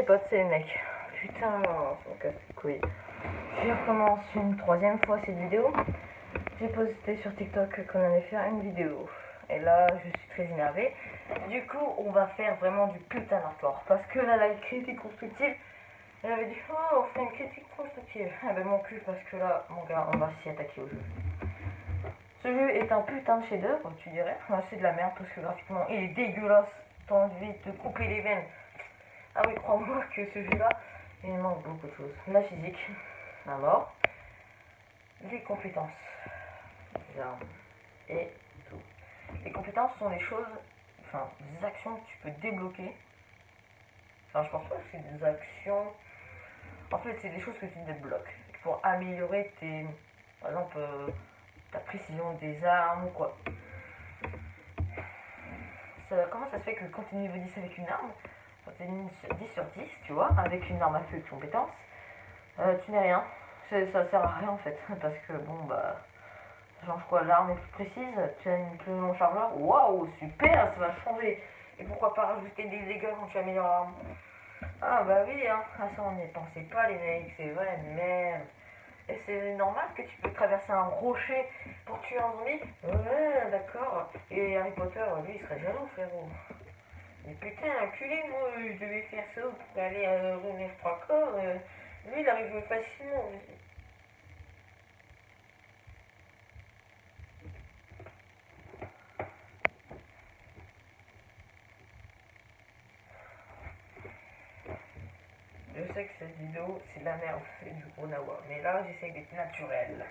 potes, c'est les mecs. Putain, ça me casse les couilles. Je recommence une troisième fois cette vidéo. J'ai posté sur TikTok qu'on allait faire une vidéo. Et là, je suis très énervée. Du coup, on va faire vraiment du putain d'hardcore. Parce que là, la critique constructive, elle avait dit, oh, on fait une critique constructive. Ah ben mon cul, parce que là, mon gars, on va s'y attaquer au jeu. Ce jeu est un putain de chef-d'œuvre, tu dirais. C'est de la merde parce que graphiquement, il est dégueulasse. T'as envie de te couper les veines. Ah oui, crois-moi que ce jeu-là, il manque beaucoup de choses. La physique, la mort, les compétences, les armes et tout. Les compétences sont des choses, enfin, des actions que tu peux débloquer. Enfin, je pense pas que c'est des actions. En fait, c'est des choses que tu débloques pour améliorer tes, par exemple, ta précision des armes ou quoi. Comment ça se fait que quand tu es niveau 10 avec une arme, quand tu es 10 sur 10, tu vois, avec une arme à feu de compétence, tu n'es rien. Ça sert à rien en fait, parce que bon bah, ça change quoi, l'arme est plus précise, tu as une plus long chargeur, waouh, super, ça va changer. Et pourquoi pas rajouter des dégâts quand tu améliores l'arme? Ah bah oui, hein, à ça on n'y pensait pas les mecs, c'est vrai, merde. Et c'est normal que tu peux traverser un rocher pour tuer un zombie? Ouais, d'accord. Et Harry Potter, lui, il serait jaloux, frérot. Mais putain, enculé, moi, je devais faire ça pour aller à René 3 corps. Lui, il arrive facilement. Je sais que cette vidéo, c'est de la merde, c'est du gros nawa. Mais là, j'essaie d'être naturel.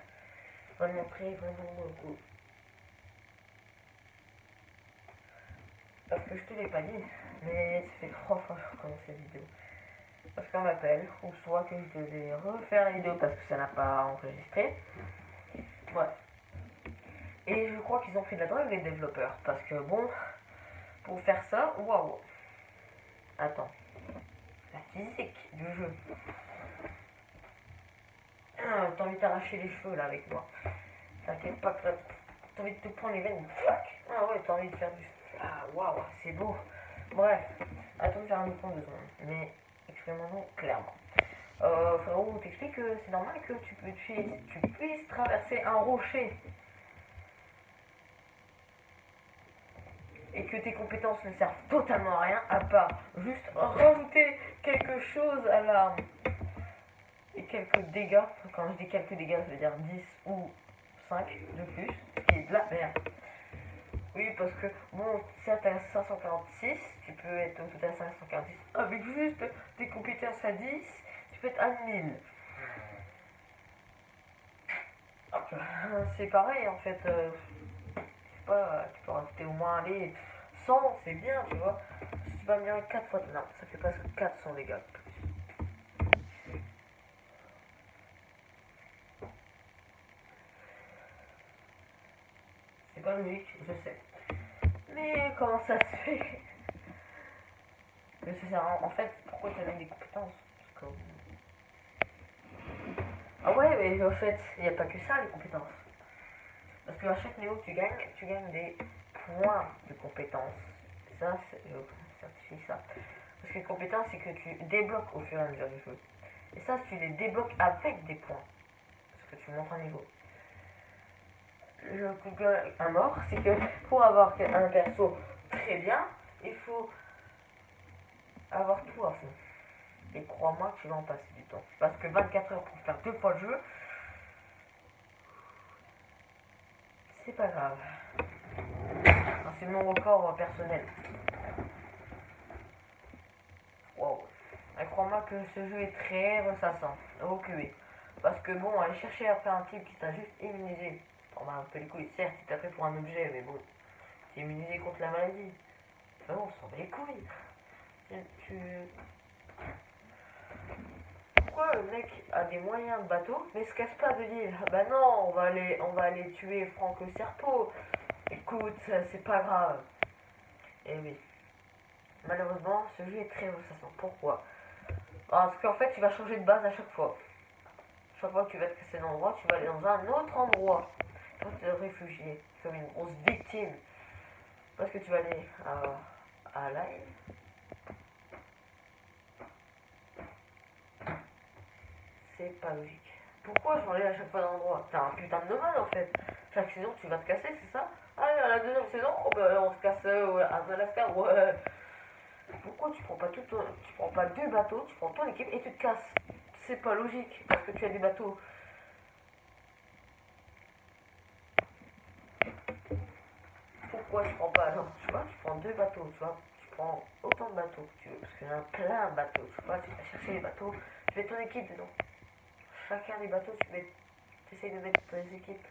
On va montrer vraiment beaucoup. Parce que je te l'ai pas dit, mais ça fait 3 fois que je recommence cette vidéo. Parce qu'on m'appelle, ou soit que je devais refaire la vidéo parce que ça n'a pas enregistré. Ouais. Et je crois qu'ils ont pris de la drogue, les développeurs. Parce que bon, pour faire ça, waouh. Attends. La physique du jeu. Ah, t'as envie de t'arracher les cheveux là avec moi. T'inquiète pas que t'as envie de te prendre les veines. Ah ouais, t'as envie de faire du. Ah waouh, c'est beau. Bref, attends de faire un micro 2 secondes. Mais extrêmement clairement. Frérot, on t'explique que c'est normal que tu puisses traverser un rocher et que tes compétences ne servent totalement à rien à part juste rajouter quelque chose à l'arme et quelques dégâts. Quand je dis quelques dégâts, ça veut dire 10 ou 5 de plus, ce qui est de la merde. Oui, parce que bon, certes à 546, tu peux être tout à 546 avec juste des compétences à 10, tu peux être à 1000. C'est pareil en fait, je sais pas, tu peux rajouter au moins aller 100, c'est bien, tu vois. Si tu vas me dire 4 fois, non, ça fait presque 400 dégâts. C'est pas logique, je sais. Mais comment ça se fait que ça sert en fait, pourquoi tu as des compétences? Parce que... Ah ouais, mais en fait, il n'y a pas que ça, les compétences. Parce que à chaque niveau que tu gagnes des points de compétences. Ça, je certifie ça. Parce que les compétences, c'est que tu débloques au fur et à mesure du jeu. Et ça, tu les débloques avec des points. Parce que tu montes un niveau. Le Google un mort, c'est que pour avoir un perso très bien, il faut avoir tout à fond. Et crois-moi que tu vas en passer du temps. Parce que 24 heures pour faire 2 fois le jeu, c'est pas grave. C'est mon record personnel. Wow. Et crois-moi que ce jeu est très ressassant. Ok, oui. Parce que bon, aller chercher après un type qui t'a juste immunisé. On m'a un peu les couilles. Certes, il t'a fait pour un objet, mais bon. T'es immunisé contre la maladie. Enfin bon, on s'en bat les couilles. Pourquoi le mec a des moyens de bateau, mais se casse pas de dire bah non, on va aller tuer Franco Serpo. Écoute, c'est pas grave. Et oui. Malheureusement, ce jeu est très ressassant. Pourquoi? Parce qu'en fait, tu vas changer de base à chaque fois. Chaque fois que tu vas te casser d'endroit, tu vas aller dans un autre endroit. Tu vas te réfugier comme une grosse victime. Parce que tu vas aller à l'ail. c'est pas logique. Pourquoi changer à chaque fois d'endroit? T'es un putain de nomade en fait. Chaque saison tu vas te casser, c'est ça? Allez, à la deuxième saison, oh, bah, on se casse à Madagascar, ouais. Pourquoi tu prends pas deux bateaux, tu prends ton équipe et tu te casses? C'est pas logique parce que tu as des bateaux. Pourquoi tu prends pas, genre, tu vois, tu prends deux bateaux, tu vois, tu prends autant de bateaux que tu veux, parce qu'il y en a plein de bateaux, tu vois, tu vas chercher les bateaux, tu mets ton équipe dedans. Chacun des bateaux, tu essayes de mettre tes équipes.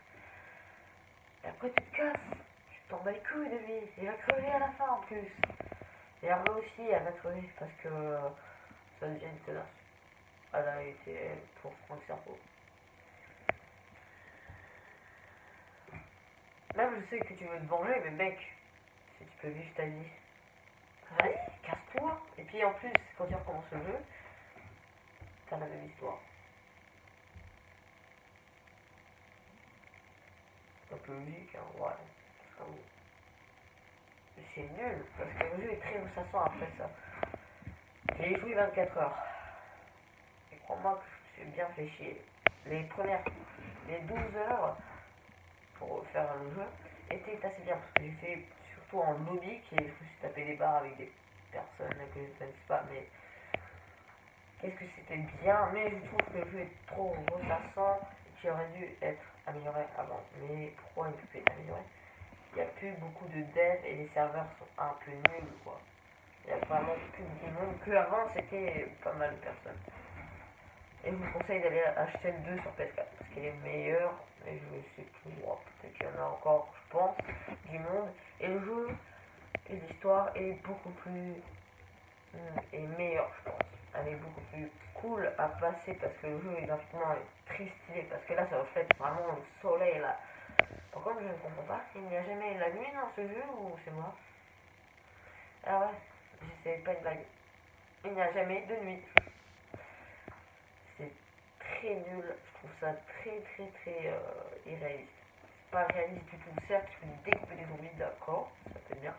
Et après tu te casses, tu t'en bats les couilles de lui, il va crever à la fin en plus. Et Arnaud aussi, elle va crever, parce que ça devient une tenace. Elle a été pour Franck Serpo. Même je sais que tu veux te venger, mais mec, si tu peux vivre ta vie, vas-y, casse-toi. Et puis en plus, quand tu recommences le jeu, t'as la même histoire. C'est un peu logique, hein, ouais. C'est nul, parce que le jeu est très où ça sent après ça. J'ai joué 24 heures. Et crois-moi que je me suis bien fait chier. Les 12 heures pour faire le jeu étaient assez bien, parce que j'ai fait surtout en lobby, qui je me suis tapé des barres avec des personnes que je ne connais pas, mais qu'est-ce que c'était bien, mais je trouve que le jeu est trop ressassant et qu'il aurait dû être amélioré avant. Mais pourquoi il peut être amélioré? Il n'y a plus beaucoup de devs et les serveurs sont un peu nuls, quoi. Il n'y a vraiment plus de monde qu'avant, c'était pas mal de personnes. Et je vous conseille d'aller acheter le 2 sur PS4 parce qu'il est meilleur, mais je sais plus, moi, peut-être qu'il y en a encore, je pense, du monde. Et le jeu et l'histoire est beaucoup plus est meilleure, je pense. Elle est beaucoup plus cool à passer parce que le jeu est graphiquement très stylé. Parce que là, ça reflète vraiment le soleil là. Par contre, je ne comprends pas. Il n'y a jamais la nuit dans ce jeu ou c'est moi? Ah ouais, c'est pas une blague. Il n'y a jamais de nuit. C'est très nul. Je trouve ça très irréaliste. C'est pas réaliste du tout. Certes, tu peux découper des zombies, d'accord, ça peut être bien.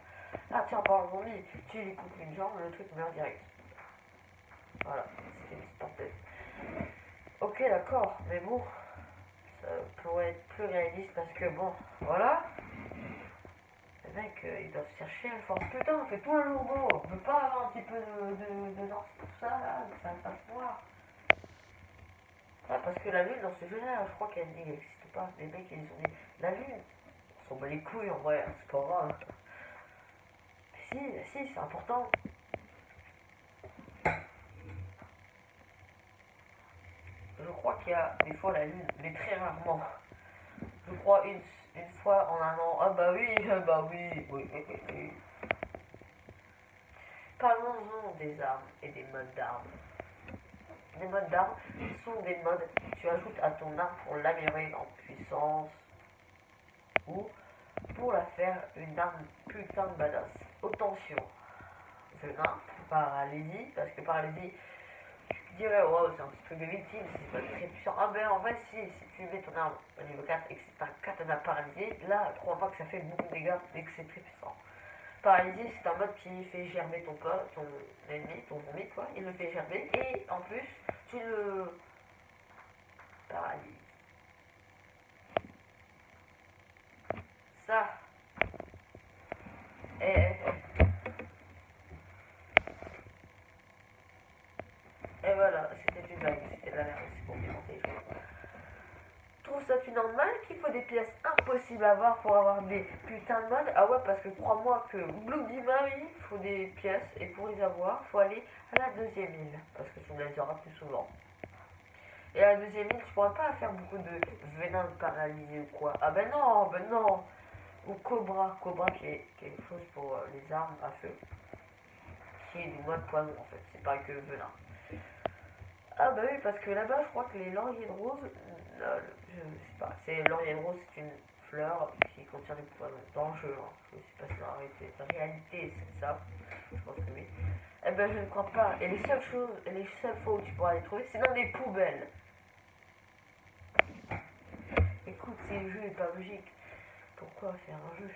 Ah tiens, par exemple, zombie, tu lui coupes une jambe, le truc meurt direct. Voilà, c'était une petite parenthèse. Ok, d'accord, mais bon, ça pourrait être plus réaliste parce que bon, voilà. Les mecs, ils doivent chercher à force. Putain, fais tout un lourdeau. On peut pas avoir un petit peu de danse, tout ça là, que ça fasse voir. Ouais, parce que la lune dans ce jeu-là, je crois qu'elle n'existe pas. Les mecs, ils ont dit la lune. On s'en bat les couilles en vrai, c'est pas grave. Mais si, c'est important. Je crois qu'il y a des fois la lune, mais très rarement. Je crois une fois en un an. Ah bah oui, oui. Parlons-en des armes et des modes d'armes. Les modes d'armes sont des modes que tu ajoutes à ton arme pour l'améliorer en puissance ou pour la faire une arme putain de badass. Attention, venin, paralysie, parce que paralysie, tu dirais, oh, c'est un petit truc de victime, c'est pas très puissant. Ah ben en fait, si tu mets ton arme au niveau 4 et que c'est un katana paralysé, là, crois pas que ça fait beaucoup de dégâts et que c'est très puissant. Paralysie, c'est un mode qui fait germer ton pote, ton ennemi, ton zombie, quoi. Il le fait germer et en plus, tu le paralyses. Ça, et, et voilà, c'était une blague, c'était de la merde, c'est pour commenter. Je trouve ça tu normal qu'il faut des pièces impossibles à avoir pour avoir des putains de modes. Ah ouais, parce que crois-moi que Bloody Mary, il faut des pièces et pour les avoir, il faut aller à la deuxième île parce que tu ne les auras plus souvent. Et à la deuxième île, tu pourras pas faire beaucoup de venin paralysé ou quoi. Ah ben non, ben non. Ou Cobra, Cobra qui est quelque chose pour les armes à feu, qui est du mode poison en fait, c'est pas que venin. Ah bah oui, parce que là-bas, je crois que les lauriers de rose, je sais pas, c'est laurier de rose, c'est une fleur qui contient du poison dans le jeu, hein. Je sais pas si la réalité c'est ça, je pense que oui. Eh ben je ne crois pas, et les seules fois où tu pourras les trouver, c'est dans des poubelles. Écoute, si le jeu est pas logique, pourquoi faire un jeu?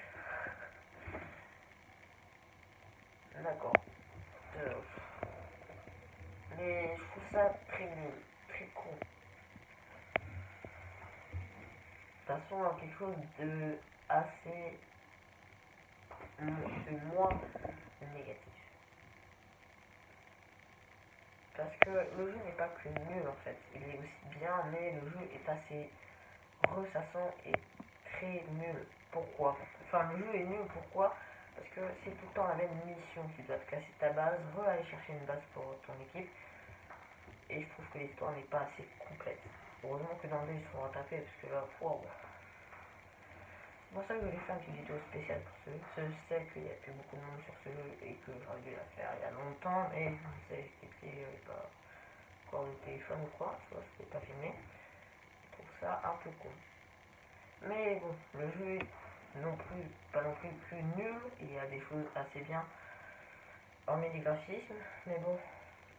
D'accord. Euh, mais je trouve ça très nul, très con. Passons à quelque chose de assez... de moins négatif. Parce que le jeu n'est pas que nul en fait, il est aussi bien, mais le jeu est assez ressassant et très nul. Pourquoi? Enfin, le jeu est nul, pourquoi? Parce que c'est tout le temps la même mission. Tu dois te casser ta base, aller chercher une base pour ton équipe. Et je trouve que l'histoire n'est pas assez complète. Heureusement que dans le jeu ils sont rattrapés, parce que là, waouh. C'est pour ça que je voulais faire une petite vidéo spéciale pour ce jeu. Je sais qu'il n'y a plus beaucoup de monde sur ce jeu et que j'aurais dû la faire il y a longtemps, mais je sais que j'avais pas encore le téléphone ou quoi, tu vois, je ne pas filmer. Je trouve ça un peu con. Mais bon, le jeu est pas non plus nul, il y a des choses assez bien, hormis les graphismes, mais bon,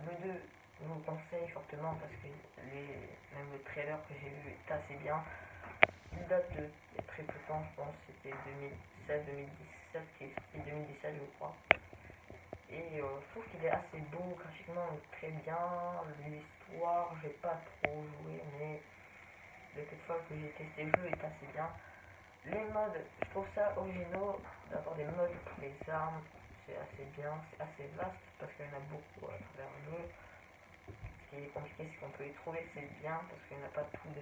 le 2, je vous le conseille fortement parce que même le trailer que j'ai vu est assez bien. Il date de très peu de temps, je pense, c'était 2016-2017, qui est sorti 2017 je crois. Et je trouve qu'il est assez beau, graphiquement très bien, l'histoire, j'ai pas trop joué, mais les peu de fois que j'ai testé le jeu est assez bien. Les modes, je trouve ça originaux d'avoir des modes pour les armes, c'est assez bien, c'est assez vaste parce qu'il y en a beaucoup à travers le jeu. Ce qui est compliqué, c'est qu'on peut les trouver, c'est bien parce qu'il n'y en a pas toutes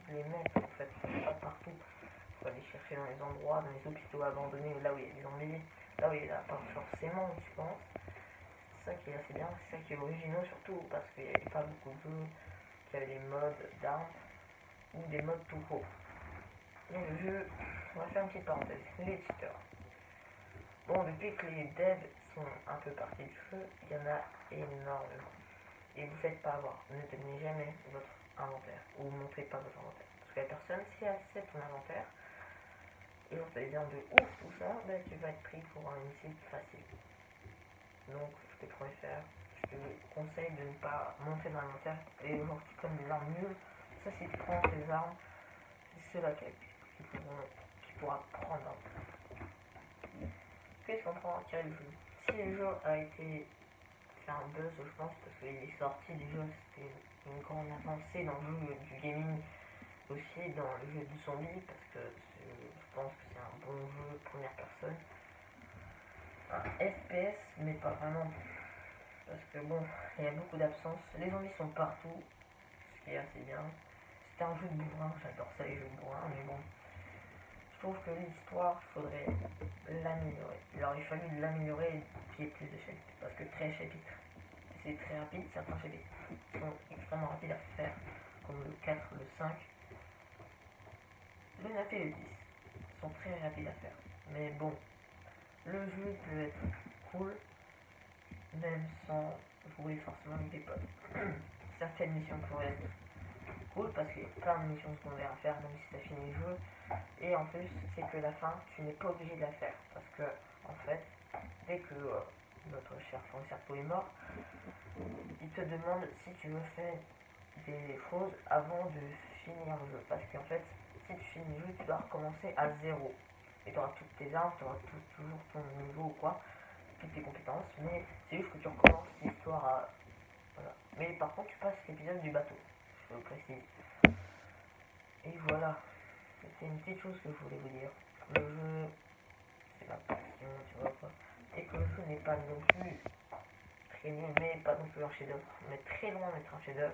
les maps en fait, il n'y en a pas partout. Il faut aller chercher dans les endroits, dans les hôpitaux abandonnés, là où il y a des zombies, là où il n'y en a pas forcément, je pense. C'est ça qui est assez bien, c'est ça qui est originaux surtout parce qu'il n'y avait pas beaucoup de jeux qui avaient des modes d'armes ou des modes tout court. Mais le jeu, on va faire une petite parenthèse, les cheaters. Bon, depuis que les devs sont un peu partis du jeu, il y en a énormément. Et vous faites pas avoir, ne tenez jamais votre inventaire, ou montrez pas votre inventaire. Parce que la personne, si elle sait ton inventaire, et on te des armes de ouf, tout ça, ben tu vas être pris pour un homicide facile. Donc, je te préfère, je te conseille de ne pas montrer dans l'inventaire. Et genre, tu prends des armes nulles, ça si tu prends tes armes, c'est ceux-là qui pourra prendre. Qu'est-ce qu'on prend à tirer le jeu? Si le jeu a été fait un buzz, je pense, parce qu'il est sorti déjà, c'était une grande avancée dans le jeu du gaming, aussi dans le jeu du zombie, parce que je pense que c'est un bon jeu première personne. Un FPS, mais pas vraiment, parce que bon, il y a beaucoup d'absence. Les zombies sont partout, ce qui est assez bien. C'était un jeu de bourrin, j'adore ça les jeux de bourrin, mais bon. Je trouve que l'histoire, il faudrait l'améliorer. Il aurait fallu l'améliorer et qu'il y ait plus de chapitres. Parce que 13 chapitres, c'est très rapide. Certains chapitres sont extrêmement rapides à faire, comme le 4, le 5. Le 9 et le 10 sont très rapides à faire. Mais bon, le jeu peut être cool, même sans jouer forcément avec des potes. Certaines missions pourraient être cool parce qu'il y a plein de missions secondaires à faire, même si tu as fini le jeu. Et en plus, c'est que la fin, tu n'es pas obligé de la faire. Parce que, en fait, dès que notre cher fournisseur est mort, il te demande si tu veux faire des choses avant de finir le jeu. Parce qu'en fait, si tu finis le jeu, tu dois recommencer à zéro. Et tu auras toutes tes armes, tu auras toujours ton niveau ou quoi, toutes tes compétences. Mais c'est juste que tu recommences l'histoire à... Voilà. Mais par contre, tu passes l'épisode du bateau. Je le précise. Et voilà. C'était une petite chose que je voulais vous dire. Le jeu, c'est ma passion, tu vois quoi. Et que le jeu n'est pas non plus très nul, mais pas non plus un chef-d'œuvre. Mais très loin d'être un chef-d'œuvre.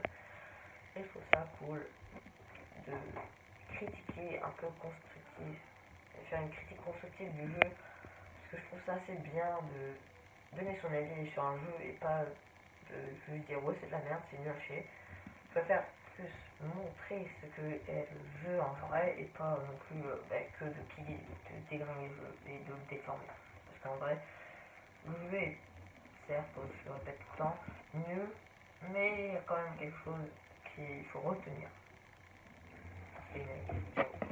Et je trouve ça cool de critiquer un peu constructif. De faire une critique constructive du jeu. Parce que je trouve ça assez bien de donner son avis sur un jeu et pas de juste dire ouais c'est de la merde, c'est nul à chier. Je préfère plus montrer ce que est le jeu en vrai et pas non plus que de dégringuer le jeu et de le déformer. Parce qu'en vrai, le jeu est, certes, je le répète tout le temps, nul, mais il y a quand même quelque chose qu'il faut retenir. Parce qu'il y a